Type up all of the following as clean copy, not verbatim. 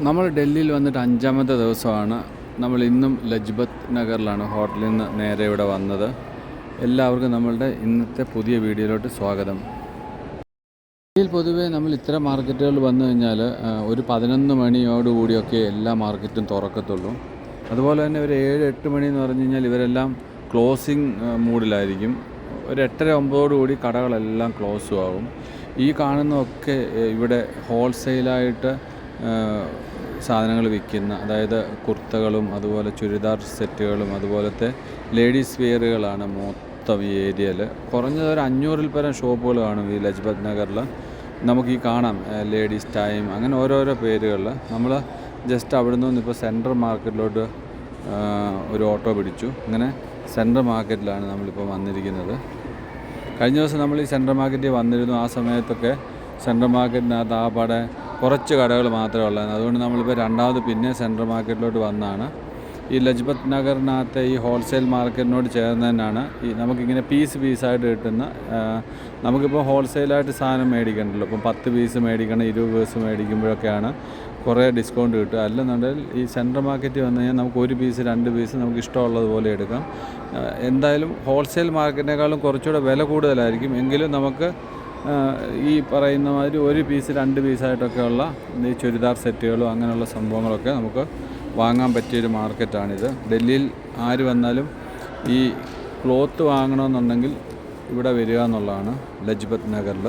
നമ്മൾ ഡൽഹിയിൽ വന്നിട്ട് 5ാമത്തെ ദിവസമാണ്. നമ്മൾ ഇന്നും ലജ്പത് നഗറിലാണ് ഹോട്ടലിൽ നിന്ന് നേരെ ഇവിടെ വന്നത്. എല്ലാവർക്കും നമ്മളുടെ ഇന്നത്തെ പുതിയ വീഡിയോയിലോട്ട് സ്വാഗതം. ഡൽഹിയിൽ പൊതുവേ നമ്മൾ ഇത്തരം മാർക്കറ്റുകൾ വന്നു കഴിഞ്ഞാൽ ഒരു 11 മണിയോടുകൂടിയൊക്കെ എല്ലാ മാർക്കറ്റും തുറക്കത്തുള്ളൂ. അതുപോലെ തന്നെ ഒരു 7-8 മണി എന്ന് പറഞ്ഞു കഴിഞ്ഞാൽ ഇവരെല്ലാം ക്ലോസിങ് മൂഡിലായിരിക്കും. ഒരു 8-9 കടകളെല്ലാം ക്ലോസും ആകും. ഈ കാണുന്നതൊക്കെ ഇവിടെ ഹോൾസെയിലായിട്ട് സാധനങ്ങൾ വിൽക്കുന്ന, അതായത് കുർത്തകളും അതുപോലെ ചുരിദാർ സെറ്റുകളും അതുപോലത്തെ ലേഡീസ് വെയറുകളാണ് മൊത്തം ഈ ഏരിയയിൽ. കുറഞ്ഞത് ഒരു 500-ൽ പരം ഷോപ്പുകൾ കാണും ഈ ലജ്പത് നഗറിൽ. നമുക്ക് ഈ കാണാം ലേഡീസ് ടൈം, അങ്ങനെ ഓരോരോ പേരുകളിൽ. നമ്മൾ ജസ്റ്റ് അവിടെ നിന്ന് ഇപ്പോൾ സെൻട്രൽ മാർക്കറ്റിലോട്ട് ഒരു ഓട്ടോ പിടിച്ചു. അങ്ങനെ സെൻട്രൽ മാർക്കറ്റിലാണ് നമ്മളിപ്പോൾ വന്നിരിക്കുന്നത്. കഴിഞ്ഞ ദിവസം നമ്മൾ ഈ സെൻട്രൽ മാർക്കറ്റിൽ വന്നിരുന്നു. ആ സമയത്തൊക്കെ സെൻട്രൽ മാർക്കറ്റിനകത്ത് ആ പാടെ കുറച്ച് കടകൾ മാത്രമേ ഉള്ളായിരുന്നു. അതുകൊണ്ട് നമ്മളിപ്പോൾ രണ്ടാമത് പിന്നെ സെൻട്രൽ മാർക്കറ്റിലോട്ട് വന്നതാണ്. ഈ ലജ്പത് നഗറിനകത്തെ ഈ ഹോൾസെയിൽ മാർക്കറ്റിനോട് ചേർന്ന് തന്നെയാണ് ഈ നമുക്കിങ്ങനെ പീസായിട്ട് കിട്ടുന്ന, നമുക്കിപ്പോൾ ഹോൾസെയിലായിട്ട് സാധനം മേടിക്കണ്ടല്ലോ. ഇപ്പം 10 പീസ് മേടിക്കണം, 20 പീസ് മേടിക്കുമ്പോഴൊക്കെയാണ് കുറേ ഡിസ്കൗണ്ട് കിട്ടുക. അല്ലെന്നുണ്ടെങ്കിൽ ഈ സെൻട്രൽ മാർക്കറ്റിൽ വന്നു കഴിഞ്ഞാൽ നമുക്ക് 1 പീസ് 2 പീസ് നമുക്ക് ഇഷ്ടമുള്ളതുപോലെ എടുക്കാം. എന്തായാലും ഹോൾസെയിൽ മാർക്കറ്റിനേക്കാളും കുറച്ചുകൂടെ വില കൂടുതലായിരിക്കും. എങ്കിലും നമുക്ക് ഈ പറയുന്ന മാതിരി 1 പീസ് 2 പീസായിട്ടൊക്കെയുള്ള ഈ ചുരിദാർ സെറ്റുകളും അങ്ങനെയുള്ള സംഭവങ്ങളൊക്കെ നമുക്ക് വാങ്ങാൻ പറ്റിയൊരു മാർക്കറ്റാണിത്. ഡൽഹിയിൽ ആര് വന്നാലും ഈ ക്ലോത്ത് വാങ്ങണമെന്നുണ്ടെങ്കിൽ ഇവിടെ വരിക എന്നുള്ളതാണ് ലജ്പത് നഗറിൽ.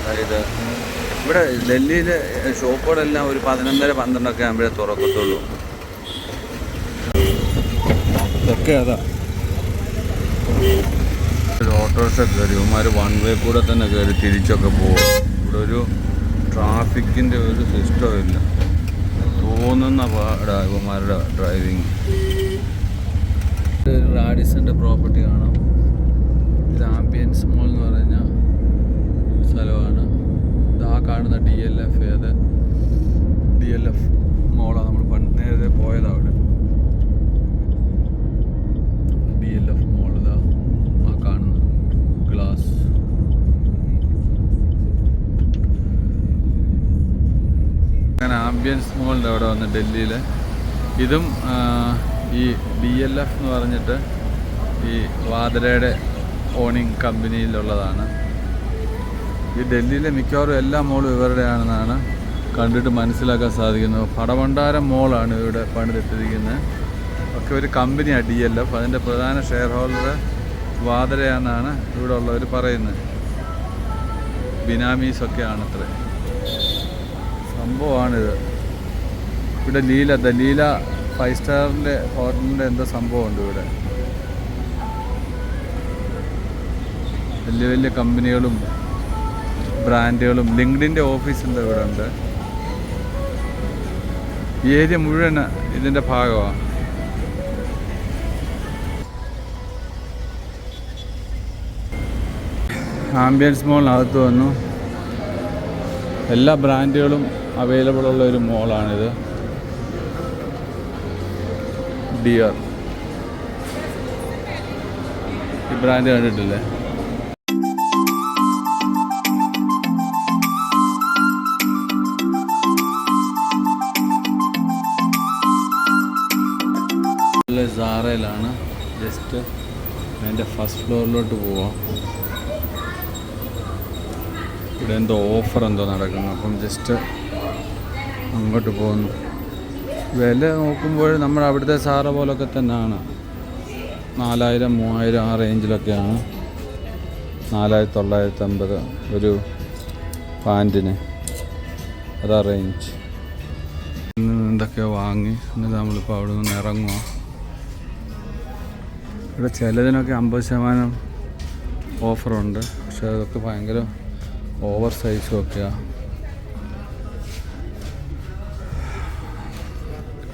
അതായത് ഇവിടെ ഡൽഹിയിൽ ഷോപ്പുകളെല്ലാം ഒരു 11-12 ആകുമ്പോഴേ തുറക്കത്തുള്ളൂ. ഇതൊക്കെ അതാ ഒരു ഓട്ടോറിക്ഷ കയറി ഇവന്മാർ 1 വേ കൂടെ തന്നെ കയറി തിരിച്ചൊക്കെ പോകും. ഇവിടെ ഒരു ട്രാഫിക്കിൻ്റെ ഒരു സിസ്റ്റം ഇല്ല. തോന്നുന്ന പാടാ ഇവന്മാരുടെ ഡ്രൈവിങ്. ഒരു റാഡിസൻ്റെ പ്രോപ്പർട്ടി കാണാം. ഇത് ആംബിയൻസ് മോൾ എന്ന് പറഞ്ഞ സ്ഥലമാണ്. ഇതാ കാണുന്ന DLF മോളാണ്. നമ്മൾ പണ്ട് നേരത്തെ പോയതാണ് അവിടെ. DLF മോൾ ഇതാ ആ കാണുന്ന ഗ്ലാസ്. അങ്ങനെ ആംബിയൻസ് മോളിൻ്റെ അവിടെ വന്ന് ഡൽഹിയിൽ ഇതും ഈ DLF എന്ന് പറഞ്ഞിട്ട് ഈ വാദ്രയുടെ ഓണിങ് കമ്പനിയിലുള്ളതാണ്. ഈ ഡൽഹിയിലെ മിക്കവാറും എല്ലാ മോളും ഇവരുടെയാണെന്നാണ് കണ്ടിട്ട് മനസ്സിലാക്കാൻ സാധിക്കുന്നത്. പടഭണ്ഡാരം മോളാണ് ഇവിടെ പണിതിട്ടിരിക്കുന്നത്. ഒക്കെ ഒരു കമ്പനിയാണ് DLF. അതിൻ്റെ പ്രധാന ഷെയർ ഹോൾഡർ വാദ്രയാണെന്നാണ് ഇവിടെ ഉള്ളവർ പറയുന്നത്. ബിനാമീസൊക്കെയാണ് അത്ര സംഭവമാണിത്. ഇവിടെ ലീല 5 സ്റ്റാറിൻ്റെ ഹോട്ടലിൻ്റെ എന്തോ സംഭവമുണ്ട് ഇവിടെ. വലിയ കമ്പനികളും ബ്രാൻഡുകളും ലിങ്ക്ഡിൻ്റെ ഓഫീസിൻ്റെ ഇവിടെ ഉണ്ട്. ഈ ഏരിയ മുഴുവൻ ഇതിൻ്റെ ഭാഗമാണ്. ആംബിയൻസ് മോളിനകത്ത് വന്നു. എല്ലാ ബ്രാൻഡുകളും അവൈലബിൾ ഉള്ള ഒരു മോളാണിത്. ഡിയർ ഈ ബ്രാൻഡ് കണ്ടിട്ടില്ലേ? സാറയിലാണ്. ജസ്റ്റ് അതിൻ്റെ ഫസ്റ്റ് ഫ്ലോറിലോട്ട് പോവാം. ഇവിടെ എന്തോ ഓഫർ എന്തോ നടക്കുന്നു. അപ്പം ജസ്റ്റ് അങ്ങോട്ട് പോകുന്നു. വില നോക്കുമ്പോൾ നമ്മുടെ അവിടുത്തെ സാറ പോലൊക്കെ തന്നെയാണ്. 4000-3000 ആ റേഞ്ചിലൊക്കെയാണ്. 4950 ഒരു പാൻറ്റിന്, അതാ റേഞ്ച്. എന്തൊക്കെയോ വാങ്ങി എന്നിട്ട് നമ്മളിപ്പോൾ അവിടെ നിന്ന് ഇറങ്ങുക. ഇവിടെ ചിലതിനൊക്കെ 50% ഓഫറുണ്ട്. പക്ഷെ അതൊക്കെ ഭയങ്കര ഓവർ സൈസും ഒക്കെയാണ്.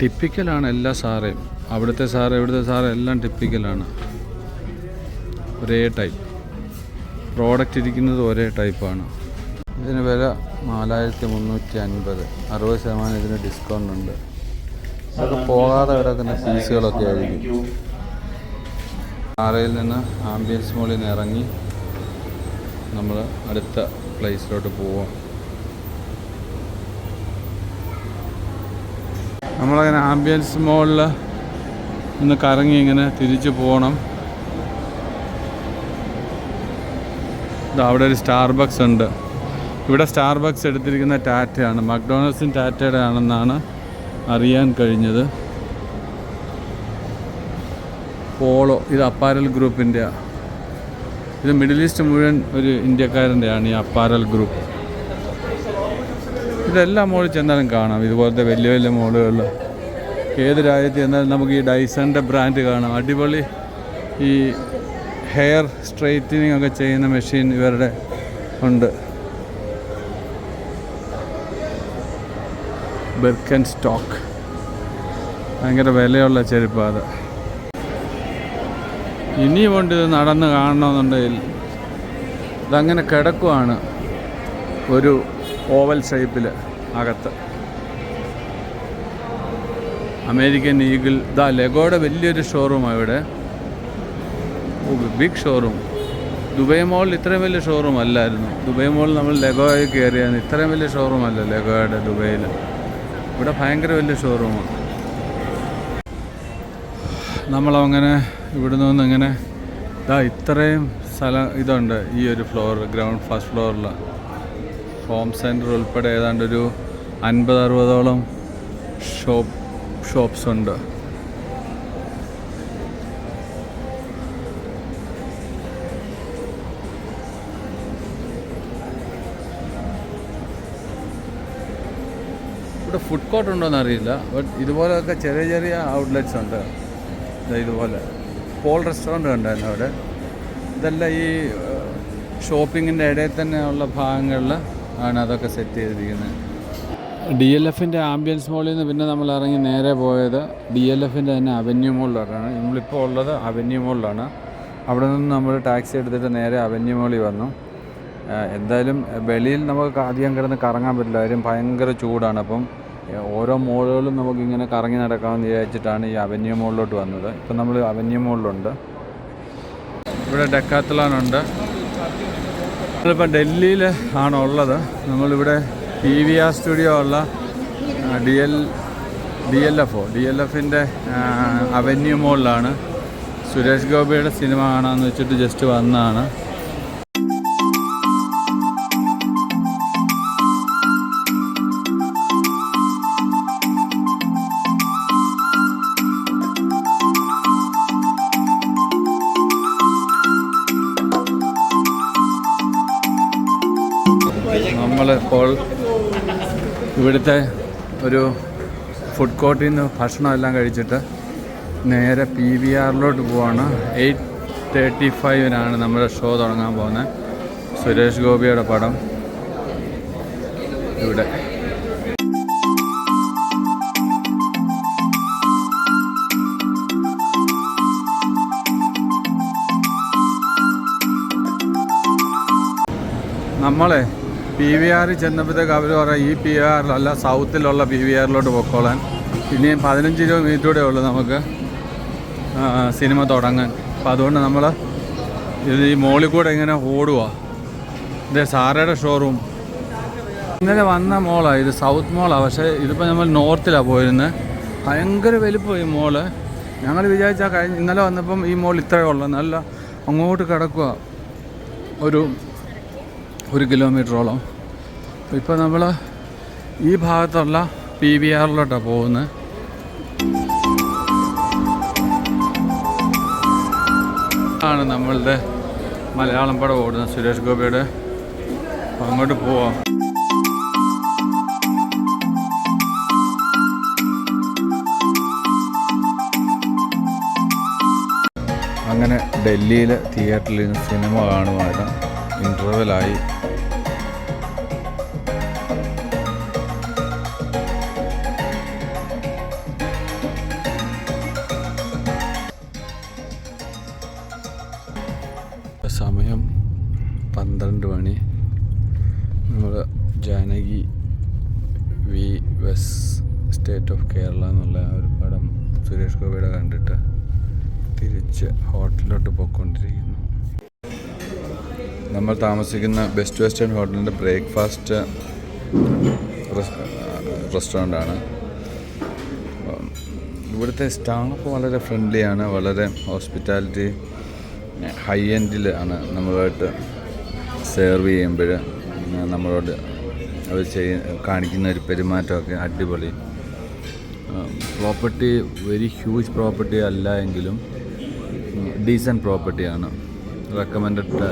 ടിപ്പിക്കലാണ് എല്ലാ സാറേയും. അവിടുത്തെ സാറ് ഇവിടുത്തെ സാറ് എല്ലാം ടിപ്പിക്കലാണ്. ഒരേ ടൈപ്പ് പ്രോഡക്റ്റ് ഇരിക്കുന്നത് ഒരേ ടൈപ്പാണ്. ഇതിന് വില 4350, 60% ഇതിന് ഡിസ്കൗണ്ട് ഉണ്ട്. അതൊക്കെ പോകാതെ കിടക്കുന്ന പീസുകളൊക്കെ ആയിരിക്കും. ആറയിൽ നിന്ന് ആംബിയൻസ് മോളിൽ നിന്ന് ഇറങ്ങി നമ്മൾ അടുത്ത പ്ലേസിലോട്ട് പോവാം. നമ്മളങ്ങനെ ആംബിയൻസ് മോളിൽ നിന്ന് കറങ്ങി ഇങ്ങനെ തിരിച്ചു പോകണം. അവിടെ ഒരു സ്റ്റാർബക്സ് ഉണ്ട്. ഇവിടെ സ്റ്റാർബക്സ് എടുത്തിരിക്കുന്ന ടാറ്റയാണ്. മക്ഡൊണാൾഡ്സും ടാറ്റയുടെ ആണെന്നാണ് അറിയാൻ കഴിഞ്ഞത്. പോളോ, ഇത് അപ്പാരൽ ഗ്രൂപ്പിൻ്റെ. ഇത് മിഡിൽ ഈസ്റ്റ് മുഴുവൻ ഒരു ഇന്ത്യക്കാരൻ്റെയാണ് ഈ അപ്പാരൽ ഗ്രൂപ്പ്. ഇതെല്ലാ മോളിൽ ചെന്നാലും കാണാം ഇതുപോലത്തെ വലിയ വലിയ മോളുകളിൽ. ഏത് രാജ്യത്ത് ചെന്നാലും നമുക്ക് ഈ ഡൈസണിൻ്റെ ബ്രാൻഡ് കാണാം. അടിപൊളി ഈ ഹെയർ സ്ട്രെയിറ്റനിങ് ഒക്കെ ചെയ്യുന്ന മെഷീൻ ഇവരുടെ ഉണ്ട്. ബിർക്കൻ സ്റ്റോക്ക് ഭയങ്കര വിലയുള്ള ചെരുപ്പാണ്. ഇനിയും കൊണ്ട് ഇത് നടന്ന് കാണണമെന്നുണ്ടെങ്കിൽ ഇതങ്ങനെ കിടക്കുവാണ് ഒരു ഓവൽ ഷേപ്പിൽ അകത്ത്. American eagle. ഇതാ ലെഗോയുടെ വലിയൊരു ഷോറൂമാണ് ഇവിടെ. Big showroom. ദുബൈ മോളിൽ ഇത്രയും വലിയ ഷോറൂം അല്ലായിരുന്നു. ദുബൈ മോളിൽ നമ്മൾ ലെഗോയിൽ കയറിയാണ്. ഇത്രയും വലിയ ഷോറൂം അല്ല ലെഗോയുടെ ദുബൈയിൽ. ഇവിടെ ഭയങ്കര വലിയ ഷോറൂമാണ്. നമ്മളങ്ങനെ ഇവിടെ നിന്ന് ഇങ്ങനെ ഇത്രയും സ്ഥലം ഇതുണ്ട്. ഈ ഒരു ഫ്ലോർ, ഗ്രൗണ്ട് ഫസ്റ്റ് ഫ്ലോറിൽ ഹോം സെൻറ്റർ ഉൾപ്പെടെ ഏതാണ്ട് ഒരു 50-60ഓളം ഷോപ്സ് ഉണ്ട്. ഇവിടെ ഫുഡ് കോർട്ട് ഉണ്ടോയെന്ന് അറിയില്ല. ബട്ട് ഇതുപോലെയൊക്കെ ചെറിയ ചെറിയ ഔട്ട്ലെറ്റ്സ് ഉണ്ട്. ഇതുപോലെ പോൾ റെസ്റ്റോറൻറ്റ് ഉണ്ടായിരുന്നു അവിടെ. ഇതെല്ലാം ഈ ഷോപ്പിങ്ങിൻ്റെ ഇടയിൽ തന്നെ ഉള്ള ഭാഗങ്ങളിൽ ആണ് അതൊക്കെ സെറ്റ് ചെയ്തിരിക്കുന്നത്. DLFൻ്റെ ആംബിയൻസ് മോളിൽ നിന്ന് പിന്നെ നമ്മൾ ഇറങ്ങി നേരെ പോയത് DLFൻ്റെ തന്നെ അവന്യൂ മോളിലോട്ടാണ്. നമ്മളിപ്പോൾ ഉള്ളത് അവന്യൂ മോളിലാണ്. അവിടെ നിന്ന് നമ്മൾ ടാക്സി എടുത്തിട്ട് നേരെ അവന്യൂ മോളിൽ വന്നു. എന്തായാലും വെളിയിൽ നമുക്ക് അധികം കിടന്ന് കറങ്ങാൻ പറ്റില്ല. കാര്യം ഭയങ്കര ചൂടാണ്. അപ്പം ഓരോ മോളുകളും നമുക്കിങ്ങനെ കറങ്ങി നടക്കാമെന്ന് വിചാരിച്ചിട്ടാണ് ഈ അവന്യൂ മോളിലോട്ട് വന്നത്. ഇപ്പം നമ്മൾ അവന്യൂ മോളിലുണ്ട്. ഇവിടെ ഡെക്കാത്തലോണുണ്ട്. നമ്മളിപ്പോൾ ഡൽഹിയിൽ ആണ് ഉള്ളത്. നമ്മളിവിടെ PVR സ്റ്റുഡിയോ ഉള്ള DLFൻ്റെ അവന്യൂ മോളിലാണ്. സുരേഷ് ഗോപിയുടെ സിനിമ കാണാമെന്ന് വെച്ചിട്ട് ജസ്റ്റ് വന്നതാണ്. നമ്മളിപ്പോൾ ഇവിടുത്തെ ഒരു ഫുഡ് കോർട്ടിൽ നിന്ന് ഭക്ഷണമെല്ലാം കഴിച്ചിട്ട് നേരെ PVRലോട്ട് പോവാണ്. 8:35 നമ്മുടെ ഷോ തുടങ്ങാൻ പോകുന്നത്. സുരേഷ് ഗോപിയുടെ പടം ഇവിടെ. നമ്മളെ PVR ചെന്നപ്പോഴത്തേക്ക് അവർ പറയാം ഈ PVR അല്ല സൗത്തിലുള്ള PVRലോട്ട് പൊക്കോളാൻ. ഇനിയും 15-20 മിനിറ്റൂടെ ഉള്ളൂ നമുക്ക് സിനിമ തുടങ്ങാൻ. അപ്പോൾ അതുകൊണ്ട് നമ്മൾ ഇത് ഈ മോളിൽ കൂടെ ഇങ്ങനെ ഓടുക. ഇതേ സാറയുടെ ഷോറൂം. ഇന്നലെ വന്ന മോളാണ് ഇത്, സൗത്ത് മോളാണ്. പക്ഷേ ഇതിപ്പോൾ നമ്മൾ നോർത്തിലാണ് പോയിരുന്നത്. ഭയങ്കര വലിപ്പം ഈ മോള്. ഞങ്ങൾ വിചാരിച്ചാൽ ഇന്നലെ വന്നപ്പം ഈ മോൾ ഇത്രയേ ഉള്ളൂ. നല്ല അങ്ങോട്ട് കിടക്കുക ഒരു 1 കിലോമീറ്ററോളം. ഇപ്പോൾ നമ്മൾ ഈ ഭാഗത്തുള്ള PVRലോട്ടാണ് പോകുന്നത്. ആണ് നമ്മളുടെ മലയാളം പടം ഓടുന്നത് സുരേഷ് ഗോപിയുടെ. അങ്ങോട്ട് പോവാം. അങ്ങനെ ഡൽഹിയിൽ തിയേറ്ററിൽ നിന്ന് സിനിമ കാണുവാണ്. ഇൻ്റർവെലായി. സമയം 12 മണി. നമ്മൾ Janaki V versus state of Kerala എന്നുള്ള ഒരു പടം സുരേഷ് ഗോപിയുടെ കണ്ടിട്ട് തിരിച്ച് ഹോട്ടലിലോട്ട് പോയിക്കൊണ്ടിരിക്കുന്നു. നമ്മൾ താമസിക്കുന്ന ബെസ്റ്റ് വെസ്റ്റേൺ ഹോട്ടലിൻ്റെ ബ്രേക്ക്ഫാസ്റ്റ് റെസ്റ്റോറൻ്റാണ്. ഇവിടുത്തെ സ്റ്റാഫ് വളരെ ഫ്രണ്ട്ലിയാണ്, വളരെ ഹോസ്പിറ്റാലിറ്റി ഹൈ എൻഡിൽ ആണ് നമ്മളുമായിട്ട് സെർവ് ചെയ്യുമ്പോൾ നമ്മളോട് അവർ കാണിക്കുന്ന ഒരു പെരുമാറ്റമൊക്കെ അടിപൊളി. പ്രോപ്പർട്ടി വെരി ഹ്യൂജ് പ്രോപ്പർട്ടി അല്ല എങ്കിലും ഡീസൻറ്റ് പ്രോപ്പർട്ടിയാണ്, റെക്കമെൻഡഡ്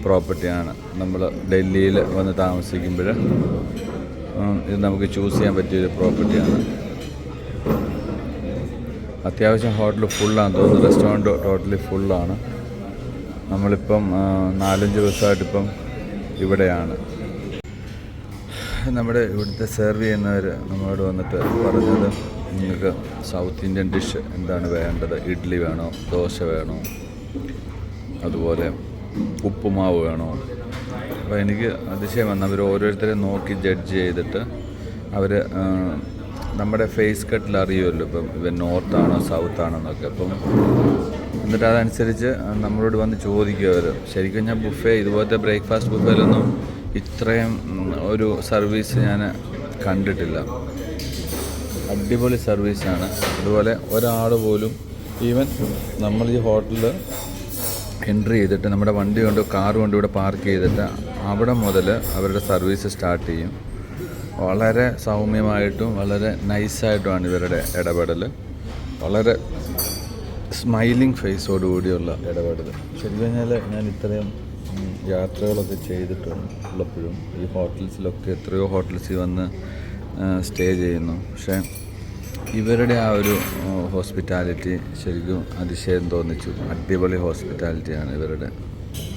പ്രോപ്പർട്ടിയാണ്. നമ്മൾ ഡൽഹിയിൽ വന്ന് താമസിക്കുമ്പോൾ ഇത് നമുക്ക് ചൂസ് ചെയ്യാൻ പറ്റിയൊരു പ്രോപ്പർട്ടിയാണ്. അത്യാവശ്യം ഹോട്ടൽ ഫുള്ളാണെന്ന് തോന്നുന്നു, റെസ്റ്റോറൻറ്റ് ടോട്ടലി ഫുള്ളാണ്. നമ്മളിപ്പം 4-5 ദിവസമായിട്ടിപ്പം ഇവിടെയാണ്. നമ്മുടെ ഇവിടുത്തെ സെർവ് ചെയ്യുന്നവർ നമ്മളോട് വന്നിട്ട് പറഞ്ഞത്, നിങ്ങൾക്ക് സൗത്ത് ഇന്ത്യൻ ഡിഷ് എന്താണ് വേണ്ടത്, ഇഡ്ഡലി വേണോ, ദോശ വേണോ, അതുപോലെ ഉപ്പുമാവ് വേണോ. അപ്പോൾ എനിക്ക് അതിശയം വന്നു, അവർ ഓരോരുത്തരെയും നോക്കി ജഡ്ജ് ചെയ്തിട്ട് അവർ നമ്മുടെ ഫേസ് കട്ടിൽ അറിയുമല്ലോ ഇപ്പം ഇവൻ നോർത്താണോ സൗത്താണോ എന്നൊക്കെ. അപ്പം എന്നിട്ട് അതനുസരിച്ച് നമ്മളോട് വന്ന് ചോദിക്കും അവർ. ശരിക്കും ഞാൻ ബുഫേ ഇതുപോലത്തെ ബ്രേക്ക്ഫാസ്റ്റ് ബുഫേയിലൊന്നും ഇത്രയും ഒരു സർവീസ് ഞാൻ കണ്ടിട്ടില്ല. അടിപൊളി സർവീസാണ്. അതുപോലെ ഒരാൾ പോലും ഈവൻ നമ്മൾ ഈ ഹോട്ടലിൽ എൻട്രി ചെയ്തിട്ട് നമ്മുടെ വണ്ടി കൊണ്ട് കാർ കൊണ്ട് ഇവിടെ പാർക്ക് ചെയ്തിട്ട് അവിടെ മുതൽ അവരുടെ സർവീസ് സ്റ്റാർട്ട് ചെയ്യും. വളരെ സൗമ്യമായിട്ടും വളരെ നൈസായിട്ടുമാണ് ഇവരുടെ ഇടപെടൽ. വളരെ സ്മൈലിംഗ് ഫേസോടുകൂടിയുള്ള ഇടപെടൽ. ശരിക്കും പറഞ്ഞാൽ ഞാൻ ഇത്രയും യാത്രകളൊക്കെ ചെയ്തിട്ടുള്ളപ്പോഴും ഈ ഹോട്ടൽസിലൊക്കെ എത്രയോ ഹോട്ടൽസിൽ വന്ന് സ്റ്റേ ചെയ്യുന്നു. പക്ഷേ ഇവരുടെ ആ ഒരു ഹോസ്പിറ്റാലിറ്റി ശരിക്കും അതിശയം തോന്നിച്ചു. അടിപൊളി ഹോസ്പിറ്റാലിറ്റിയാണ് ഇവരുടെ,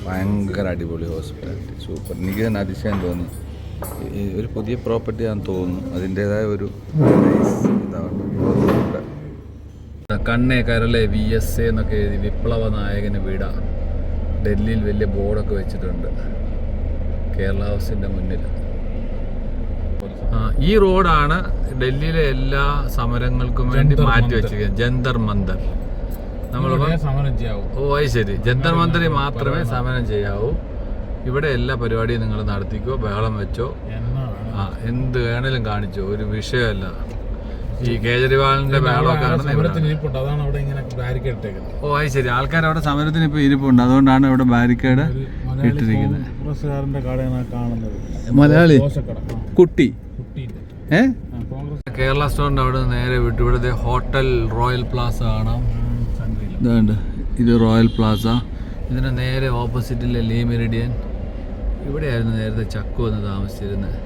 ഭയങ്കര അടിപൊളി ഹോസ്പിറ്റാലിറ്റി, സൂപ്പർ. എനിക്ക് തന്നെ അതിശയം തോന്നി. ഒരു പുതിയ പ്രോപ്പർട്ടിയാണെന്ന് തോന്നുന്നു, അതിൻ്റേതായ ഒരു ഇതാണ്. കണ്ണേ കരളെ VSA എന്നൊക്കെ എഴുതി വിപ്ലവ നായകന് വീട ഡൽഹിയിൽ വലിയ ബോർഡൊക്കെ വെച്ചിട്ടുണ്ട് കേരള ഹൗസിൻ്റെ മുന്നിൽ. ഈ റോഡാണ് ഡൽഹിയിലെ എല്ലാ സമരങ്ങൾക്കും വേണ്ടി മാറ്റി വെച്ചിരിക്കുന്നത്, ജന്തർ മന്ദർ. നമ്മൾ സമരം ചെയ്യാവൂ. ഓ അത് ശരി, ജന്തർ മന്ദറിൽ മാത്രമേ സമരം ചെയ്യാവൂ. ഇവിടെ എല്ലാ പരിപാടിയും നിങ്ങൾ നടത്തിക്കോ, ബഹളം വെച്ചോ, എന്ത് വേണേലും കാണിച്ചോ, ഒരു വിഷയമല്ല. ഈ കേജ്രിവാളിന്റെ ബഹളമൊക്കെ ഓ അത് ശരി, ആൾക്കാർ അവിടെ സമരത്തിന് ഇപ്പൊ ഇരിപ്പുണ്ട്, അതുകൊണ്ടാണ് ഇവിടെ ബാരിക്കേഡ് ഇട്ടിരിക്കുന്നത്. മലയാളി കുട്ടി കേരള സ്റ്റോറിന്റെ അവിടെ നേരെ വിട്ടു. ഇവിടുത്തെ ഹോട്ടൽ റോയൽ പ്ലാസ കാണാം. ഇതുണ്ട്, ഇത് റോയൽ പ്ലാസ. ഇതിന് നേരെ ഓപ്പോസിറ്റിലെ ലീ മെറിഡിയൻ. ഇവിടെയായിരുന്നു നേരത്തെ ചക്കു എന്ന് താമസിച്ചിരുന്നത്.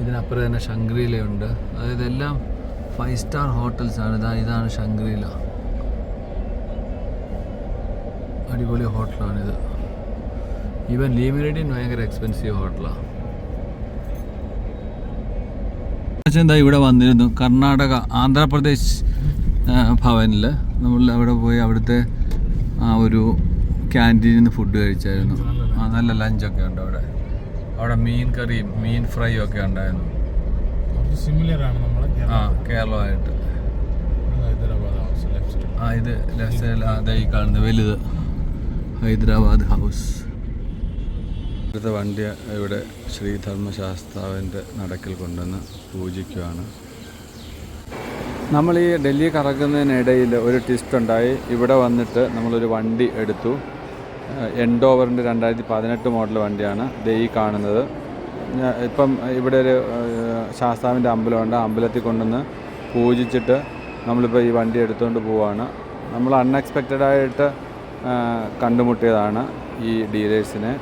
ഇതിനപ്പുറം തന്നെ ശങ്ക്രീലയുണ്ട്. അതായത് എല്ലാം 5 സ്റ്റാർ ഹോട്ടൽസാണ്. ഇതാണ് ശങ്ക്രീല, അടിപൊളി ഹോട്ടലാണിത്. ഈവൻ ലീ മെറിഡിയൻ ഭയങ്കര എക്സ്പെൻസീവ് ഹോട്ടലാണ്. എന്താ ഇവിടെ വന്നിരുന്നു കർണാടക ആന്ധ്രാപ്രദേശ് ഭവനിൽ. നമ്മൾ അവിടെ പോയി അവിടുത്തെ ആ ഒരു ക്യാൻറ്റീനിൽ നിന്ന് ഫുഡ് കഴിച്ചായിരുന്നു. നല്ല ലഞ്ചൊക്കെ ഉണ്ട് അവിടെ. അവിടെ മീൻ കറിയും മീൻ ഫ്രൈയും ഒക്കെ ഉണ്ടായിരുന്നു. കേരളമായിട്ട്. ഇത് ലെഫ്റ്റ് സൈഡിൽ അതേ കാണുന്നത് വലുത് ഹൈദരാബാദ് ഹൗസ്. ഇവിടുത്തെ വണ്ടി ഇവിടെ ശ്രീധർമ്മശാസ്താവിൻ്റെ നടക്കിൽ കൊണ്ടുവന്ന് പൂജിക്കുകയാണ്. നമ്മൾ ഈ ഡൽഹി കറങ്ങുന്നതിനിടയിൽ ഒരു ട്വിസ്റ്റ് ഉണ്ടായി. ഇവിടെ വന്നിട്ട് നമ്മളൊരു വണ്ടി എടുത്തു. എൻഡോവറിൻ്റെ 2018 മോഡൽ വണ്ടിയാണ് ഈ കാണുന്നത്. ഇപ്പം ഇവിടെ ഒരു ശാസ്താവിൻ്റെ അമ്പലമുണ്ട്, അമ്പലത്തിൽ കൊണ്ടുവന്ന് പൂജിച്ചിട്ട് നമ്മളിപ്പോൾ ഈ വണ്ടി എടുത്തുകൊണ്ട് പോവുകയാണ്. നമ്മൾ അൺഎക്സ്പെക്റ്റഡായിട്ട് കണ്ടുമുട്ടിയതാണ് ഈ ഡീലേഴ്സിനെ.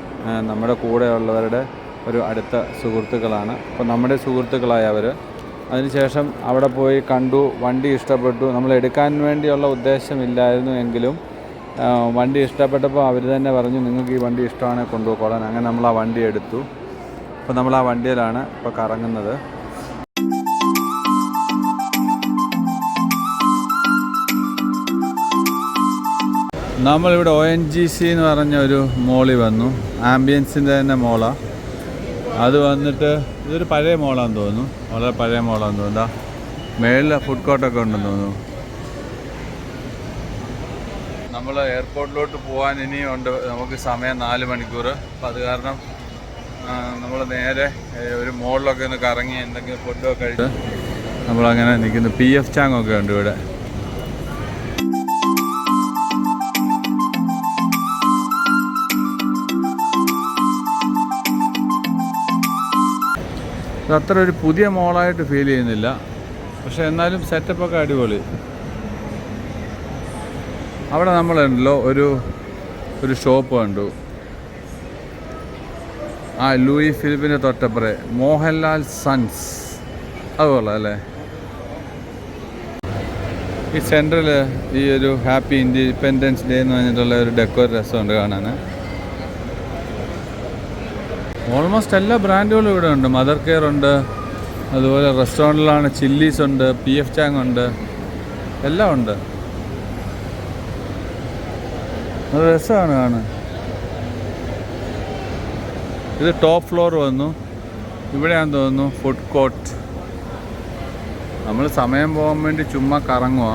നമ്മുടെ കൂടെയുള്ളവരുടെ ഒരു അടുത്ത സുഹൃത്തുക്കളാണ്. അപ്പോൾ നമ്മുടെ സുഹൃത്തുക്കളായ അവർ. അതിനുശേഷം അവിടെ പോയി കണ്ടു, വണ്ടി ഇഷ്ടപ്പെട്ടു. നമ്മൾ എടുക്കാൻ വേണ്ടിയുള്ള ഉദ്ദേശമില്ലായിരുന്നു എങ്കിലും വണ്ടി ഇഷ്ടപ്പെട്ടപ്പോൾ അവർ തന്നെ പറഞ്ഞു, നിങ്ങൾക്ക് ഈ വണ്ടി ഇഷ്ടമാണെങ്കിൽ കൊണ്ടുപോയിക്കോളാൻ. അങ്ങനെ നമ്മൾ ആ വണ്ടി എടുത്തു. അപ്പോൾ നമ്മൾ ആ വണ്ടിയിലാണ് ഇപ്പോൾ കറങ്ങുന്നത്. നമ്മളിവിടെ ONGC എന്ന് പറഞ്ഞ ഒരു മോളിൽ വന്നു. ആംബിയൻസിൻ്റെ തന്നെ മോളാണ്. അത് വന്നിട്ട് ഇതൊരു പഴയ മോളാന്ന് തോന്നുന്നു, വളരെ പഴയ മോളാന്ന് തോന്നുന്നു. മേളിൽ ഫുഡ് കോർട്ടൊക്കെ ഉണ്ടെന്ന് തോന്നുന്നു. നമ്മൾ എയർപോർട്ടിലോട്ട് പോകാൻ ഇനിയും ഉണ്ട് നമുക്ക് സമയം 4 മണിക്കൂർ. അപ്പം അത് കാരണം നമ്മൾ നേരെ ഒരു മോളിലൊക്കെ ഒന്ന് കറങ്ങി എന്തെങ്കിലും ഫുഡൊക്കെ കഴിച്ച് നമ്മളങ്ങനെ നിൽക്കുന്നു. PF Chang ഒക്കെ ഉണ്ട് ഇവിടെ. അത്ര ഒരു പുതിയ മോളായിട്ട് ഫീൽ ചെയ്യുന്നില്ല, പക്ഷെ എന്നാലും സെറ്റപ്പൊക്കെ അടിപൊളി. അവിടെ നമ്മളുണ്ടല്ലോ ഒരു ഷോപ്പ് കണ്ടു. ലൂയി ഫിലിപ്പിൻ്റെ തൊട്ടപ്പുറേ മോഹൻലാൽ സൺസ്. അത് കൊള്ളാം അല്ലേ? ഈ സെൻട്രൽ ഈ ഒരു ഹാപ്പി ഇൻഡിപെൻഡൻസ് ഡേ എന്ന് പറഞ്ഞിട്ടുള്ള ഒരു ഡെക്കോർ രസമുണ്ട് കാണാൻ. ഓൾമോസ്റ്റ് എല്ലാ ബ്രാൻഡുകളും ഇവിടെ ഉണ്ട്. മദർ കെയർ ഉണ്ട്, അതുപോലെ റെസ്റ്റോറൻറ്റിലാണ് ചില്ലീസ് ഉണ്ട്, PF Chang ഉണ്ട്, എല്ലാം ഉണ്ട്. അത് രസമാണ് കാണാൻ. ഇത് ടോപ്പ് ഫ്ലോർ വന്നു. ഇവിടെയാണെന്ന് തോന്നുന്നു ഫുഡ് കോർട്ട്. നമ്മൾ സമയം പോകാൻ വേണ്ടി ചുമ്മാ കറങ്ങുക,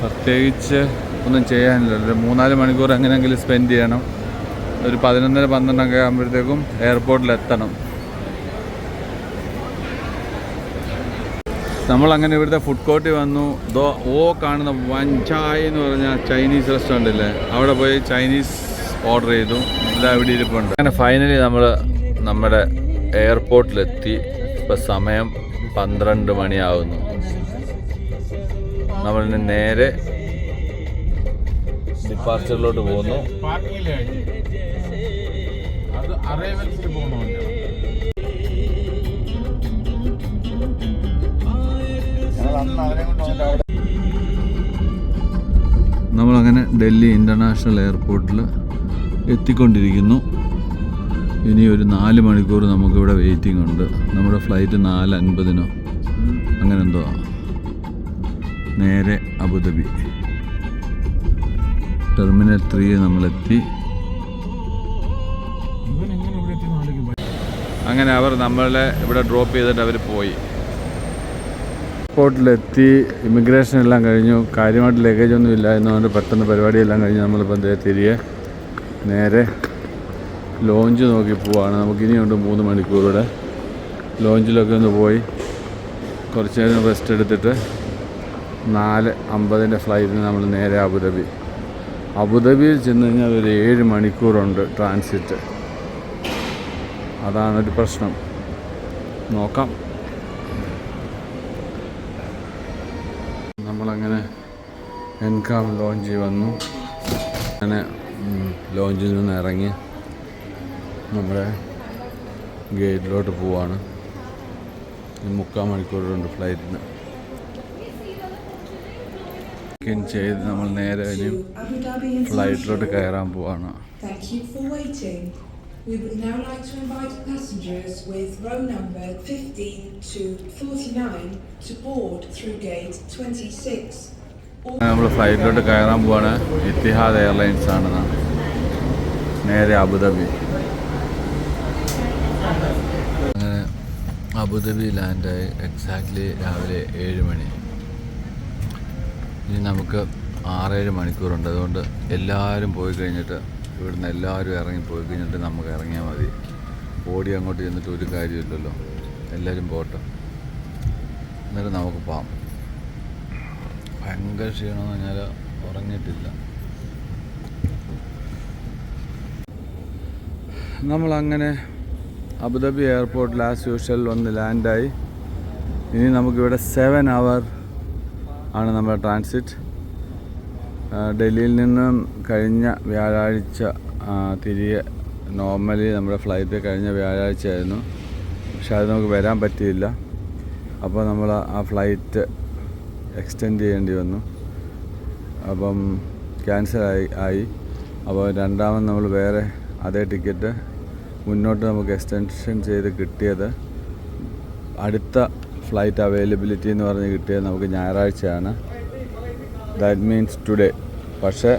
പ്രത്യേകിച്ച് ഒന്നും ചെയ്യാനില്ല. ഒരു 3-4 മണിക്കൂർ എങ്ങനെയെങ്കിലും സ്പെൻഡ് ചെയ്യണം. ഒരു 11-12 ആകുമ്പോഴത്തേക്കും എയർപോർട്ടിലെത്തണം. നമ്മളങ്ങനെ ഇവിടുത്തെ ഫുഡ് കോർട്ടിൽ വന്നു. കാണുന്ന വൻചായ് എന്ന് പറഞ്ഞാൽ ചൈനീസ് റെസ്റ്റോറൻ്റ് ഇല്ലേ, അവിടെ പോയി ചൈനീസ് ഓർഡർ ചെയ്തു. ഇതാ ഇവിടെ ഇരിപ്പുണ്ട്. അങ്ങനെ ഫൈനലി നമ്മൾ നമ്മുടെ എയർപോർട്ടിലെത്തി. ഇപ്പം സമയം 12 മണിയാവുന്നു. നമ്മളിന് നേരെ ഡിപ്പാർച്ചറിലോട്ട് പോകുന്നു. നമ്മളങ്ങനെ ഡൽഹി ഇൻ്റർനാഷണൽ എയർപോർട്ടിൽ എത്തിക്കൊണ്ടിരിക്കുന്നു. ഇനി ഒരു 4 മണിക്കൂർ നമുക്കിവിടെ വെയിറ്റിംഗ് ഉണ്ട്. നമ്മുടെ ഫ്ലൈറ്റ് 4:50 അങ്ങനെ എന്തോ നേരെ അബുദാബി. ടെർമിനൽ 3 നമ്മളെത്തി. അങ്ങനെ അവർ നമ്മളെ ഇവിടെ ഡ്രോപ്പ് ചെയ്തിട്ട് അവർ പോയി. എയർപോർട്ടിലെത്തി. ഇമിഗ്രേഷൻ എല്ലാം കഴിഞ്ഞു. കാര്യമായിട്ട് ലഗേജൊന്നും ഇല്ല എന്നുകൊണ്ട് പെട്ടെന്ന് പരിപാടിയെല്ലാം കഴിഞ്ഞ് നമ്മളിപ്പോൾ തിരികെ നേരെ ലോഞ്ച് നോക്കി പോവാണ്. നമുക്കിനിയുണ്ട് 3 മണിക്കൂറുടെ. ലോഞ്ചിലൊക്കെ ഒന്ന് പോയി കുറച്ച് നേരം റെസ്റ്റ് എടുത്തിട്ട് 4:50 ഫ്ലൈറ്റിന് നമ്മൾ നേരെ അബുദാബിയിൽ ചെന്ന് കഴിഞ്ഞാൽ ഒരു 7 മണിക്കൂറുണ്ട് ട്രാൻസിറ്റ്. അതാണൊരു പ്രശ്നം. നോക്കാം. നമ്മളങ്ങനെ എൻകാം ലോഞ്ചിൽ വന്നു. അങ്ങനെ ലോഞ്ചിൽ നിന്ന് ഇറങ്ങി നമ്മുടെ ഗേറ്റിലോട്ട് പോവാണ്. 3/4 മണിക്കൂറുണ്ട് ഫ്ലൈറ്റിന്. ചെയ്ത് നമ്മൾ നേരെ ഇനിയും ഫ്ലൈറ്റിലോട്ട് കയറാൻ പോവാണ്. We would now like to invite passengers with row number 15 to 49 to board through gate 26. നമ്മൾ ഫ്ലൈറ്റിലോട്ട് കയറാൻ പോവാണ്. ഇത്തിഹാദ് എയർലൈൻസ് ആണ്. നേരെ അബുദാബി. അങ്ങനെ അബുദാബി ലാൻഡായി. എക്സാക്ട്ലി രാവിലെ 7 മണി. ഇനി നമുക്ക് 6-7 മണിക്കൂറുണ്ട്. അതുകൊണ്ട് എല്ലാവരും പോയി കഴിഞ്ഞിട്ട്, ഇവിടുന്ന് എല്ലാവരും ഇറങ്ങിപ്പോയി കഴിഞ്ഞിട്ട് നമുക്ക് ഇറങ്ങിയാൽ മതി. ഓടി അങ്ങോട്ട് ചെന്നിട്ട് ഒരു കാര്യമില്ലല്ലോ. എല്ലാവരും പോട്ടെ, എന്നിട്ട് നമുക്ക് പോകാം. ഭയങ്കര ക്ഷീണമെന്ന് പറഞ്ഞാൽ ഉറങ്ങിയിട്ടില്ല. നമ്മളങ്ങനെ അബുദാബി എയർപോർട്ടിൽ ആസ് യൂഷ്വൽ വന്ന് ലാൻഡായി. ഇനി നമുക്കിവിടെ 7 അവർ ആണ് നമ്മുടെ ട്രാൻസിറ്റ്. ഡൽഹിയിൽ നിന്നും കഴിഞ്ഞ വ്യാഴാഴ്ച തിരികെ നോർമലി നമ്മുടെ ഫ്ലൈറ്റ് കഴിഞ്ഞ വ്യാഴാഴ്ച ആയിരുന്നു. പക്ഷെ അത് നമുക്ക് വരാൻ പറ്റിയില്ല. അപ്പോൾ നമ്മൾ ആ ഫ്ലൈറ്റ് എക്സ്റ്റെൻഡ് ചെയ്യേണ്ടി വന്നു. അപ്പം ക്യാൻസലായി. അപ്പോൾ രണ്ടാമത് നമ്മൾ വേറെ അതേ ടിക്കറ്റ് മുന്നോട്ട് നമുക്ക് എക്സ്റ്റൻഷൻ ചെയ്ത് കിട്ടിയത്, അടുത്ത ഫ്ലൈറ്റ് അവൈലബിലിറ്റി എന്ന് പറഞ്ഞ് കിട്ടിയത് നമുക്ക് ഞായറാഴ്ചയാണ്. That means today. പക്ഷേ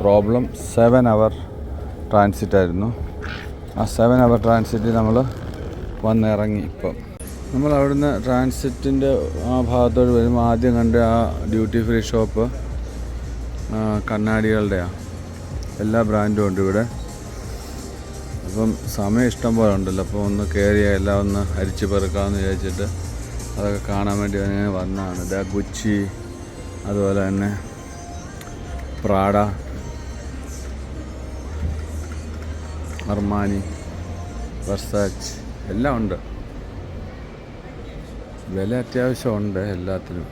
പ്രോബ്ലം 7 അവർ ട്രാൻസിറ്റ് ആയിരുന്നു. ആ 7 അവർ ട്രാൻസിറ്റ് നമ്മൾ വന്നിറങ്ങി. ഇപ്പം നമ്മൾ അവിടുന്ന് ട്രാൻസിറ്റിൻ്റെ ആ ഭാഗത്തോട്ട് വരുമ്പോൾ ആദ്യം കണ്ട ആ ഡ്യൂട്ടി ഫ്രീ ഷോപ്പ് കണ്ണാടികളുടെയാണ്. എല്ലാ ബ്രാൻഡും ഉണ്ട് ഇവിടെ. അപ്പം സമയം ഇഷ്ടം പോലെ ഉണ്ടല്ലോ, അപ്പോൾ ഒന്ന് കയറിയ എല്ലാം ഒന്ന് അരിച്ച് പെറുക്കാമെന്ന് വിചാരിച്ചിട്ട് അതൊക്കെ കാണാൻ വേണ്ടി അങ്ങനെ വന്നതാണ്. ഇതാ ഗുച്ചി, അതുപോലെ തന്നെ പ്രാഡ, അർമാനി, വെർസാച്ച് എല്ലാം ഉണ്ട്. വില അത്യാവശ്യം ഉണ്ട് എല്ലാത്തിനും.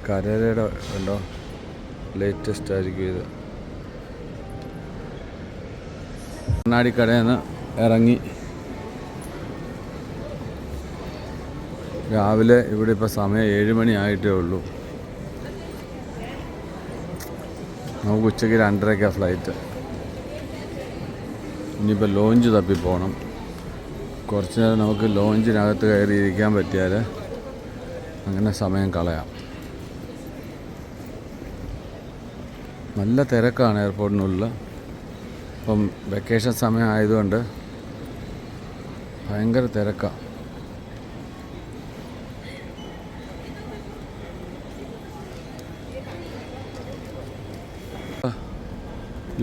കരയുടെ ഉണ്ടോ, ലേറ്റസ്റ്റ് ആയിരിക്കും ഇത്. കണ്ണാടിക്കടയിൽ നിന്ന് ഇറങ്ങി രാവിലെ, ഇവിടെ ഇപ്പോൾ സമയം 7 മണി ആയിട്ടേ ഉള്ളൂ. നമുക്ക് ഉച്ചയ്ക്ക് 2:30 ഫ്ലൈറ്റ്. ഇനിയിപ്പോൾ ലോഞ്ച് തപ്പി പോകണം. കുറച്ച് നേരം നമുക്ക് ലോഞ്ചിനകത്ത് കയറി ഇരിക്കാൻ പറ്റിയാൽ അങ്ങനെ സമയം കളയാം. നല്ല തിരക്കാണ് എയർപോർട്ടിനുള്ളിൽ. ഇപ്പം വെക്കേഷൻ സമയം ആയതുകൊണ്ട് ഭയങ്കര തിരക്കാണ്.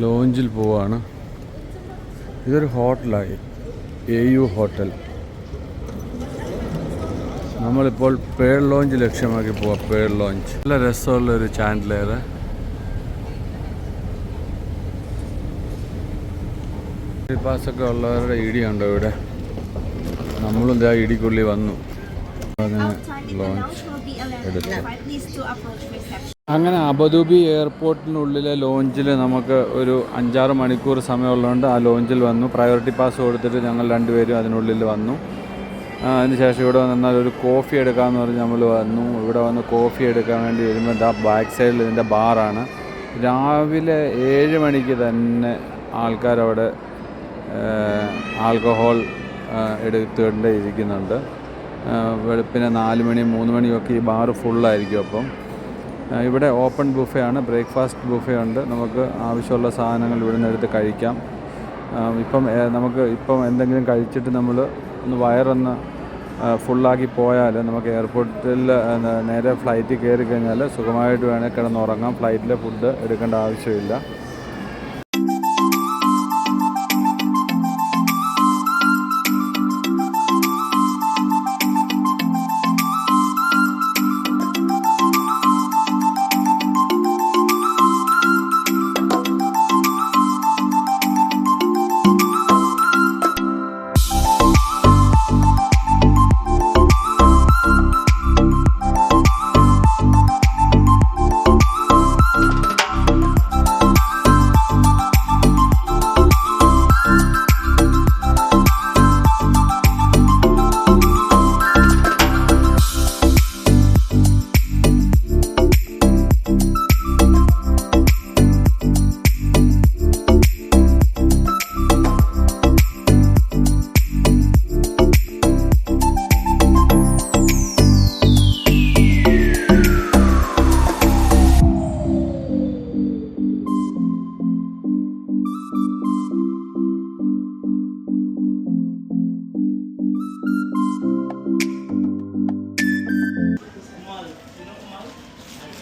ലോഞ്ചിൽ പോവാണ്. ഇതൊരു ഹോട്ടലായി, AU ഹോട്ടൽ. നമ്മളിപ്പോൾ പേൾ ലോഞ്ച് ലക്ഷ്യമാക്കി പോവാം. പേൾ ലോഞ്ച് നല്ല രസമുള്ളൊരു ചാൻഡ്ലിയർ. പാസ്സൊക്കെ ഉള്ളവരുടെ ഇടിയുണ്ടോ ഇവിടെ. നമ്മളും ഇതാ ഇടിക്കുള്ളി വന്നു. ലോഞ്ച് എടുത്തു. അങ്ങനെ അബുദാബി എയർപോർട്ടിനുള്ളിലെ ലോഞ്ചിൽ നമുക്ക് ഒരു 5-6 മണിക്കൂർ സമയമുള്ളതുകൊണ്ട് ആ ലോഞ്ചിൽ വന്നു. പ്രയോറിറ്റി പാസ് കൊടുത്തിട്ട് ഞങ്ങൾ രണ്ടുപേരും അതിനുള്ളിൽ വന്നു. അതിനുശേഷം ഇവിടെ വന്നാൽ ഒരു കോഫി എടുക്കാമെന്ന് പറഞ്ഞ് നമ്മൾ വന്നു. ഇവിടെ വന്ന് കോഫി എടുക്കാൻ വേണ്ടി വരുമ്പോൾ ഇതാ ബാക്ക് സൈഡിൽ ഇതിൻ്റെ ബാറാണ്. രാവിലെ 7 മണിക്ക് തന്നെ ആൾക്കാരവിടെ ആൽക്കഹോൾ എടുത്തുകൊണ്ട് ഇരിക്കുന്നുണ്ട്. വെളുപ്പിനെ 4 മണി 3 മണിയൊക്കെ ഈ ബാറ് ഫുള്ളായിരിക്കും. അപ്പം ഇവിടെ ഓപ്പൺ ബുഫേ ആണ്, ബ്രേക്ക്ഫാസ്റ്റ് ബുഫേ ഉണ്ട്. നമുക്ക് ആവശ്യമുള്ള സാധനങ്ങൾ ഇവിടെ നിന്ന് എടുത്ത് കഴിക്കാം. നമുക്ക് എന്തെങ്കിലും കഴിച്ചിട്ട് നമ്മൾ ഒന്ന് വയറൊന്ന് ഫുള്ളാക്കി പോയാൽ നമുക്ക് എയർപോർട്ടിൽ നേരെ ഫ്ലൈറ്റിൽ കയറി കഴിഞ്ഞാൽ സുഖമായിട്ട് വേണേൽ കിടന്നുറങ്ങാം. ഫ്ലൈറ്റിലെ ഫുഡ് എടുക്കേണ്ട ആവശ്യമില്ല.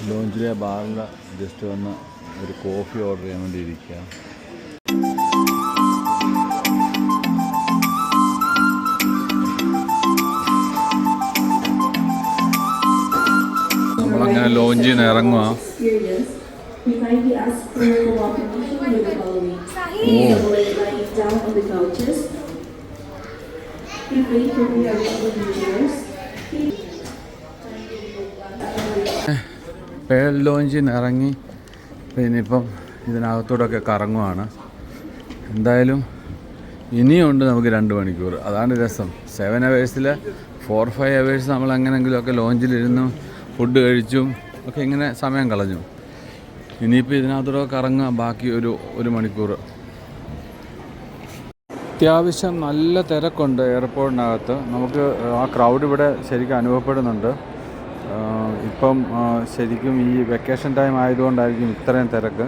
ലോഞ്ചിലെ ബാറിൽ ജസ്റ്റ് വന്ന് ഒരു കോഫി ഓർഡർ ചെയ്യാൻ വേണ്ടി ഇരിക്കുക. നമ്മളങ്ങനെ ലോഞ്ചിൽ നിന്ന് ഇറങ്ങുക. പേൾ ലോഞ്ചിൽ നിന്ന് ഇറങ്ങി പിന്നിപ്പം ഇതിനകത്തോടൊക്കെ കറങ്ങുവാണ്. എന്തായാലും ഇനിയുണ്ട് നമുക്ക് 2 മണിക്കൂർ. അതാണ് രസം. 7 അവേഴ്സിൽ 4-5 അവേഴ്സ് നമ്മൾ എങ്ങനെയെങ്കിലുമൊക്കെ ലോഞ്ചിലിരുന്നു ഫുഡ് കഴിച്ചും ഒക്കെ ഇങ്ങനെ സമയം കളഞ്ഞു. ഇനിയിപ്പോൾ ഇതിനകത്തോടൊക്കെ കറങ്ങുക ബാക്കി ഒരു മണിക്കൂർ. അത്യാവശ്യം നല്ല തിരക്കുണ്ട് എയർപോർട്ടിനകത്ത്. നമുക്ക് ആ ക്രൗഡ് ഇവിടെ ശരിക്കും അനുഭവപ്പെടുന്നുണ്ട്. ഇപ്പം ശരിക്കും ഈ വെക്കേഷൻ ടൈം ആയതുകൊണ്ടായിരിക്കും ഇത്രയും തിരക്ക്.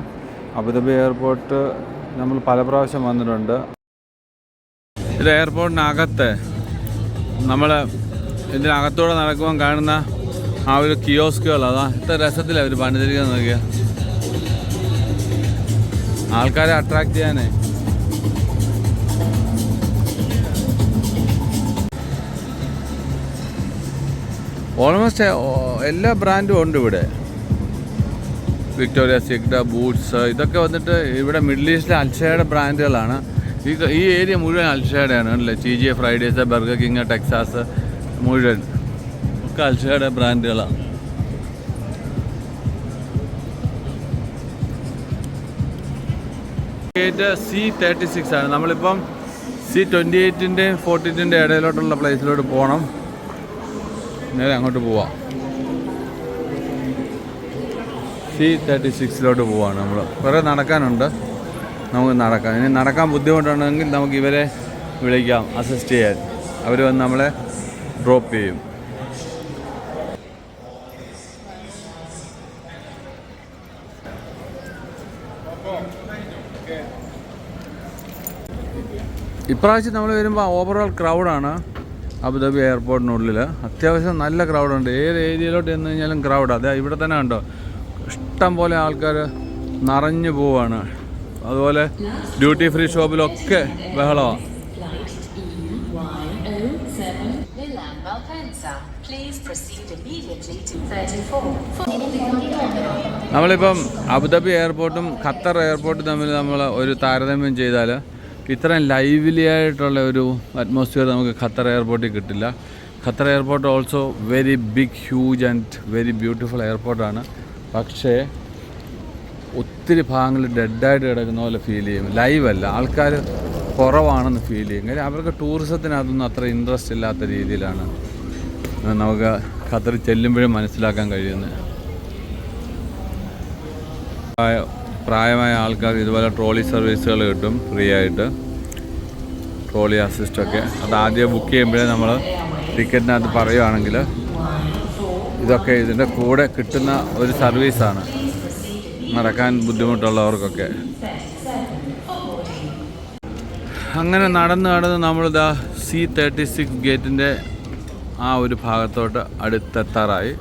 അബുദാബി എയർപോർട്ട് നമ്മൾ പല പ്രാവശ്യം വന്നിട്ടുണ്ട്. ഇത് എയർപോർട്ടിനകത്ത് നമ്മൾ ഇതിനകത്തൂടെ നടക്കുമ്പോൾ കാണുന്ന ആ ഒരു കിയോസ്കുകൾ, അതാ ഇത്ര രസത്തിലാണ് അവർ പണിതിരിക്കുന്നത് നോക്കിയാൽ, ആൾക്കാരെ അട്രാക്ട് ചെയ്യാനേ. ഓൾമോസ്റ്റ് എല്ലാ ബ്രാൻഡും ഉണ്ട് ഇവിടെ. വിക്ടോറിയ സീക്രട്ട്, ബൂട്ട്സ്, ഇതൊക്കെ വന്നിട്ട് ഇവിടെ മിഡിൽ ഈസ്റ്റിലെ അൽഷയുടെ ബ്രാൻഡുകളാണ്. ഈ ഏരിയ മുഴുവൻ അൽഷയുടെയാണ് അല്ലേ. TGI Fridays, burger king, Texas മുഴുവൻ ഒക്കെ അൽഷയുടെ ബ്രാൻഡുകളാണ്. ഗേറ്റ് C36 ആണ്. നമ്മളിപ്പം C28-ൻ്റെയും 42-ൻ്റെയും ഇടയിലോട്ടുള്ള പ്ലേസിലോട്ട് പോകണം. നേരെ അങ്ങോട്ട് പോവാം. C36 പോവാണ് നമ്മൾ. കുറേ നടക്കാനുണ്ട്, നമുക്ക് നടക്കാം. ഇനി നടക്കാൻ ബുദ്ധിമുട്ടുണ്ടെങ്കിൽ നമുക്ക് ഇവരെ വിളിക്കാം അസിസ്റ്റ് ചെയ്യാൻ. അവർ വന്ന് നമ്മളെ ഡ്രോപ്പ് ചെയ്യും. ഇപ്രാവശ്യം നമ്മൾ വരുമ്പോൾ ഓവറോൾ ക്രൗഡാണ് അബുദാബി എയർപോർട്ടിനുള്ളിൽ. അത്യാവശ്യം നല്ല ക്രൗഡുണ്ട്. ഏത് ഏരിയയിലോട്ട് ചെന്ന് കഴിഞ്ഞാലും ക്രൗഡ്. അതെ, ഇവിടെ തന്നെ കണ്ടോ, ഇഷ്ടം പോലെ ആൾക്കാർ നിറഞ്ഞു പോവാണ്. അതുപോലെ ഡ്യൂട്ടി ഫ്രീ ഷോപ്പിലൊക്കെ ബഹളമാണ്. നമ്മളിപ്പം അബുദാബി എയർപോർട്ടും ഖത്തർ എയർപോർട്ടും തമ്മിൽ നമ്മൾ ഒരു താരതമ്യം ചെയ്താൽ ഇത്രയും ലൈവ്ലി ആയിട്ടുള്ള ഒരു അറ്റ്മോസ്ഫിയർ നമുക്ക് ഖത്തർ എയർപോർട്ടിൽ കിട്ടില്ല. Qatar airport also very big, huge and very beautiful എയർപോർട്ടാണ്. പക്ഷേ ഒത്തിരി ഭാഗങ്ങളിൽ ഡെഡായിട്ട് കിടക്കുന്ന പോലെ ഫീൽ ചെയ്യും. ലൈവല്ല, ആൾക്കാർ കുറവാണെന്ന് ഫീൽ ചെയ്യും. കാര്യം അവർക്ക് ടൂറിസത്തിനകത്തൊന്നും അത്ര ഇൻട്രസ്റ്റ് ഇല്ലാത്ത രീതിയിലാണ് നമുക്ക് ഖത്തറിൽ ചെല്ലുമ്പോഴും മനസ്സിലാക്കാൻ കഴിയുന്നത്. പ്രായമായ ആൾക്കാർ ഇതുപോലെ ട്രോളി സർവീസുകൾ കിട്ടും ഫ്രീ ആയിട്ട്, ട്രോളി അസിസ്റ്റൊക്കെ. അത് ആദ്യം ബുക്ക് ചെയ്യുമ്പോഴേ നമ്മൾ ടിക്കറ്റിനകത്ത് പറയുകയാണെങ്കിൽ ഇതൊക്കെ ഇതിൻ്റെ കൂടെ കിട്ടുന്ന ഒരു സർവീസാണ് നടക്കാൻ ബുദ്ധിമുട്ടുള്ളവർക്കൊക്കെ. അങ്ങനെ നടന്ന് നമ്മളിതാ C36 ഗേറ്റിൻ്റെ ആ ഒരു ഭാഗത്തോട്ട് അടുത്തെത്താറായി.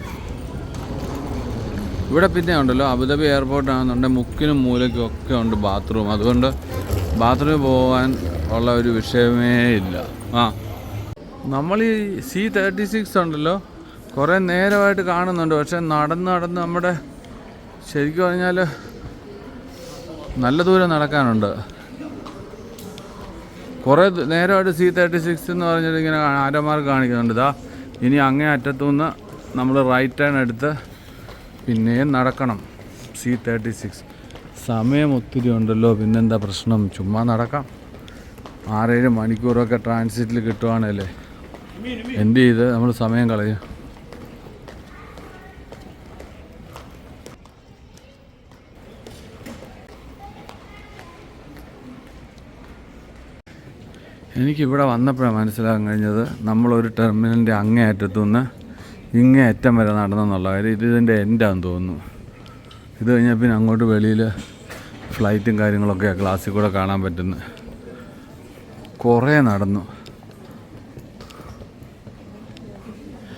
ഇവിടെ പിന്നെ ഉണ്ടല്ലോ, അബുദാബി എയർപോർട്ടാണെന്നുണ്ടെങ്കിൽ മുക്കിനും മൂലയ്ക്കും ഒക്കെ ഉണ്ട് ബാത്റൂം. അതുകൊണ്ട് ബാത്റൂമിൽ പോകാൻ ഉള്ള ഒരു വിഷയമേ ഇല്ല. നമ്മൾ ഈ C36 ഉണ്ടല്ലോ കുറേ നേരമായിട്ട് കാണുന്നുണ്ട്. പക്ഷെ നടന്ന് നമ്മുടെ ശരിക്കും പറഞ്ഞാൽ നല്ല ദൂരം നടക്കാനുണ്ട്. കുറേ നേരമായിട്ട് C36 എന്ന് പറഞ്ഞിട്ട് ഇങ്ങനെ ആരോമാർക്ക് കാണിക്കുന്നുണ്ട്. ഇതാ ഇനി അങ്ങേ അറ്റത്തുനിന്ന് നമ്മൾ റൈറ്റ് ടേൺ എടുത്ത് പിന്നെയും നടക്കണം. C36 സമയം ഒത്തിരി ഉണ്ടല്ലോ, പിന്നെന്താ പ്രശ്നം, ചുമ്മാ നടക്കാം. 6-7 മണിക്കൂറൊക്കെ ട്രാൻസിറ്റിൽ കിട്ടുവാണല്ലേ, എന്ത് ചെയ്ത് നമ്മൾ സമയം കളയും. എനിക്കിവിടെ വന്നപ്പോഴാണ് മനസ്സിലാക്കാൻ കഴിഞ്ഞത് നമ്മളൊരു ടെർമിനലിൻ്റെ അങ്ങേ അറ്റത്തുനിന്ന് ഇങ്ങേ അറ്റം വരെ നടന്നെന്നുള്ള കാര്യം. ഇതിൻ്റെ എൻഡാന്ന് തോന്നുന്നു. ഇത് കഴിഞ്ഞാൽ പിന്നെ അങ്ങോട്ട് വെളിയിൽ ഫ്ലൈറ്റും കാര്യങ്ങളൊക്കെ ക്ലാസ്സിൽ കൂടെ കാണാൻ പറ്റുന്നത്. കുറേ നടന്നു.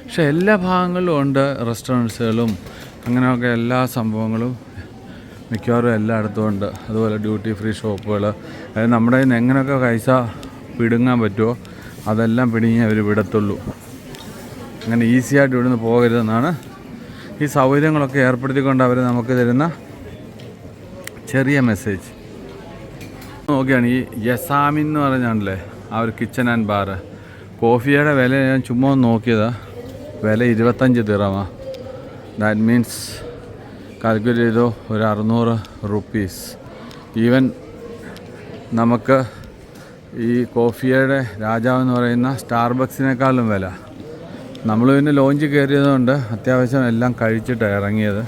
പക്ഷെ എല്ലാ ഭാഗങ്ങളിലും ഉണ്ട് റെസ്റ്റോറൻറ്റ്സുകളും അങ്ങനെയൊക്കെ എല്ലാ സംഭവങ്ങളും മിക്കവാറും എല്ലായിടത്തും ഉണ്ട്. അതുപോലെ ഡ്യൂട്ടി ഫ്രീ ഷോപ്പുകൾ. അതായത് നമ്മുടെ കയ്യിൽ നിന്ന് എങ്ങനെയൊക്കെ പൈസ പിടുങ്ങാൻ പറ്റുമോ അതെല്ലാം പിടുങ്ങി അവർ വിടത്തുള്ളൂ. അങ്ങനെ ഈസിയായിട്ട് ഇവിടുന്ന് പോകരുതെന്നാണ് ഈ സൗകര്യങ്ങളൊക്കെ ഏർപ്പെടുത്തിക്കൊണ്ട് അവർ നമുക്ക് തരുന്ന ചെറിയ മെസ്സേജ്. നോക്കിയാണ് ഈ യസാമിൻ എന്ന് പറഞ്ഞാണല്ലേ ആ ഒരു കിച്ചൺ ആൻഡ് ബാർ. കോഫിയുടെ വില ഞാൻ ചുമ്മാ ഒന്ന് നോക്കിയതാണ്. വില 25 ദിറമാണ്. ദാറ്റ് മീൻസ് കാൽക്കുലേറ്റ് ചെയ്തോ ഒരു 600 റുപ്പീസ്. ഈവൻ നമുക്ക് ഈ കോഫിയുടെ രാജാവെന്ന് പറയുന്ന സ്റ്റാർബക്സിനേക്കാളും വില. നമ്മൾ പിന്നെ ലോഞ്ച് കയറിയതുകൊണ്ട് അത്യാവശ്യം എല്ലാം കഴിച്ചിട്ടാണ് ഇറങ്ങിയത്.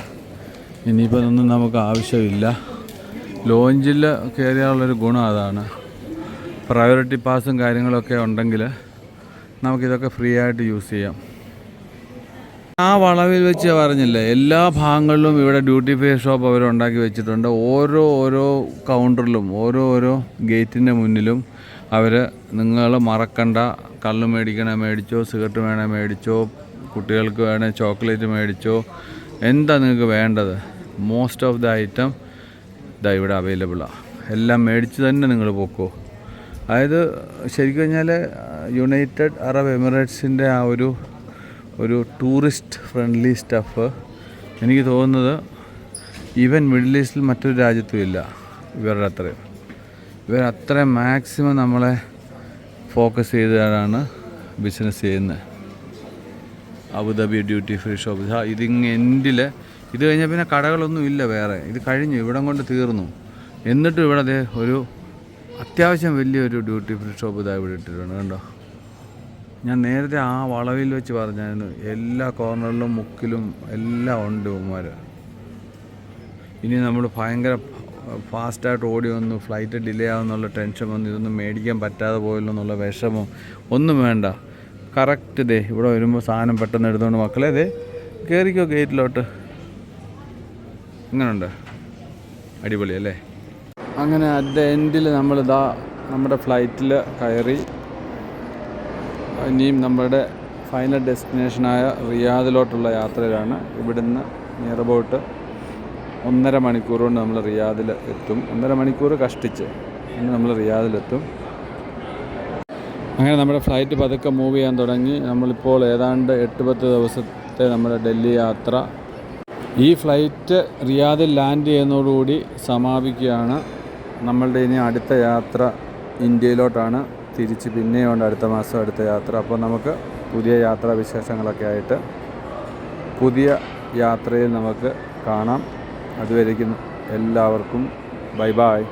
ഇനിയിപ്പോൾ ഇതൊന്നും നമുക്ക് ആവശ്യമില്ല. ലോഞ്ചിൽ കയറിയാലുള്ളൊരു ഗുണം അതാണ്. പ്രയോറിറ്റി പാസും കാര്യങ്ങളൊക്കെ ഉണ്ടെങ്കിൽ നമുക്കിതൊക്കെ ഫ്രീ ആയിട്ട് യൂസ് ചെയ്യാം. ആ വളവിൽ വെച്ച് പറഞ്ഞില്ലേ, എല്ലാ ഭാഗങ്ങളിലും ഇവിടെ ഡ്യൂട്ടി ഫ്രീ ഷോപ്പ് അവർ ഉണ്ടാക്കി വെച്ചിട്ടുണ്ട്. ഓരോ കൗണ്ടറിലും ഓരോ ഗേറ്റിൻ്റെ മുന്നിലും അവർ നിങ്ങൾ മറക്കണ്ട, കള്ള് മേടിക്കണേ മേടിച്ചോ, സിഗരറ്റ് വേണേ മേടിച്ചോ, കുട്ടികൾക്ക് വേണേ ചോക്ലേറ്റ് മേടിച്ചോ, എന്താ നിങ്ങൾക്ക് വേണ്ടത്, മോസ്റ്റ് ഓഫ് ദ ഐറ്റം ഇതാ ഇവിടെ അവൈലബിളാണ്. എല്ലാം മേടിച്ച് തന്നെ നിങ്ങൾ പോക്കോ. അതായത് ശരിക്കും പറഞ്ഞാൽ യുണൈറ്റഡ് അറബ് എമിറേറ്റ്സിൻ്റെ ആ ഒരു ടൂറിസ്റ്റ് ഫ്രണ്ട്ലി സ്റ്റഫ് എനിക്ക് തോന്നുന്നത് ഈവൻ മിഡിൽ ഈസ്റ്റിൽ മറ്റൊരു രാജ്യത്തും ഇല്ല ഇവരത്രയും മാക്സിമം നമ്മളെ ഫോക്കസ് ചെയ്താണ് ബിസിനസ് ചെയ്യുന്നത്. അബുദാബി ഡ്യൂട്ടി ഫ്രീ ഷോപ്പ് ഇതിങ്ങ് എൻഡിൽ, ഇത് കഴിഞ്ഞാൽ പിന്നെ കടകളൊന്നും ഇല്ല വേറെ, ഇത് കഴിഞ്ഞു, ഇവിടം കൊണ്ട് തീർന്നു. എന്നിട്ടും ഇവിടെ ഒരു അത്യാവശ്യം വലിയൊരു ഡ്യൂട്ടി ഫ്രീ ഷോപ്പ് ഇതാ ഇവിടെ ഇട്ടിട്ടുണ്ട് കണ്ടോ. ഞാൻ നേരത്തെ ആ വളവിൽ വെച്ച് പറഞ്ഞായിരുന്നു, എല്ലാ കോർണറിലും മുക്കിലും എല്ലാം ഉണ്ട് ഉമ്മാർ. ഇനി നമ്മൾ ഭയങ്കര ഫാസ്റ്റായിട്ട് ഓടി വന്നു, ഫ്ലൈറ്റ് ഡിലേ ആവുന്നുള്ള ടെൻഷൻ വന്നു, ഇതൊന്നും മേടിക്കാൻ പറ്റാതെ പോയല്ലോ എന്നുള്ള വിഷമം ഒന്നും വേണ്ട. കറക്റ്റ് ഇവിടെ വരുമ്പോൾ സാധനം പെട്ടെന്ന് എടുത്തുകൊണ്ട് മക്കളെ കയറിക്കോ ഗേറ്റിലോട്ട്. ഇങ്ങനെയുണ്ട്, അടിപൊളി അല്ലേ. അങ്ങനെ അറ്റ് ദ എൻഡിൽ നമ്മുടെ ഫ്ലൈറ്റിൽ കയറി ഇനിയും നമ്മുടെ ഫൈനൽ ഡെസ്റ്റിനേഷനായ റിയാദിലോട്ടുള്ള യാത്രയിലാണ്. ഇവിടുന്ന് നിയർ അബൌട്ട് 1.5 മണിക്കൂർ കൊണ്ട് നമ്മൾ റിയാദിൽ എത്തും. 1.5 മണിക്കൂർ കഷ്ടിച്ച് നമ്മൾ റിയാദിലെത്തും. അങ്ങനെ നമ്മുടെ ഫ്ലൈറ്റ് പതുക്കെ മൂവ് ചെയ്യാൻ തുടങ്ങി. നമ്മളിപ്പോൾ ഏതാണ്ട് 8-10 ദിവസത്തെ നമ്മുടെ ഡൽഹി യാത്ര ഈ ഫ്ലൈറ്റ് റിയാദിൽ ലാൻഡ് ചെയ്യുന്നതോടുകൂടി സമാപിക്കുകയാണ്. നമ്മളുടെ ഇനി അടുത്ത യാത്ര ഇന്ത്യയിലോട്ടാണ്. തിരിച്ച് പിന്നെയുണ്ട് അടുത്ത മാസം അടുത്ത യാത്ര. അപ്പോൾ നമുക്ക് പുതിയ യാത്രാ വിശേഷങ്ങളൊക്കെ ആയിട്ട് പുതിയ യാത്രയിൽ നമുക്ക് കാണാം. അതുവരേക്കും എല്ലാവർക്കും ബൈ ബൈ.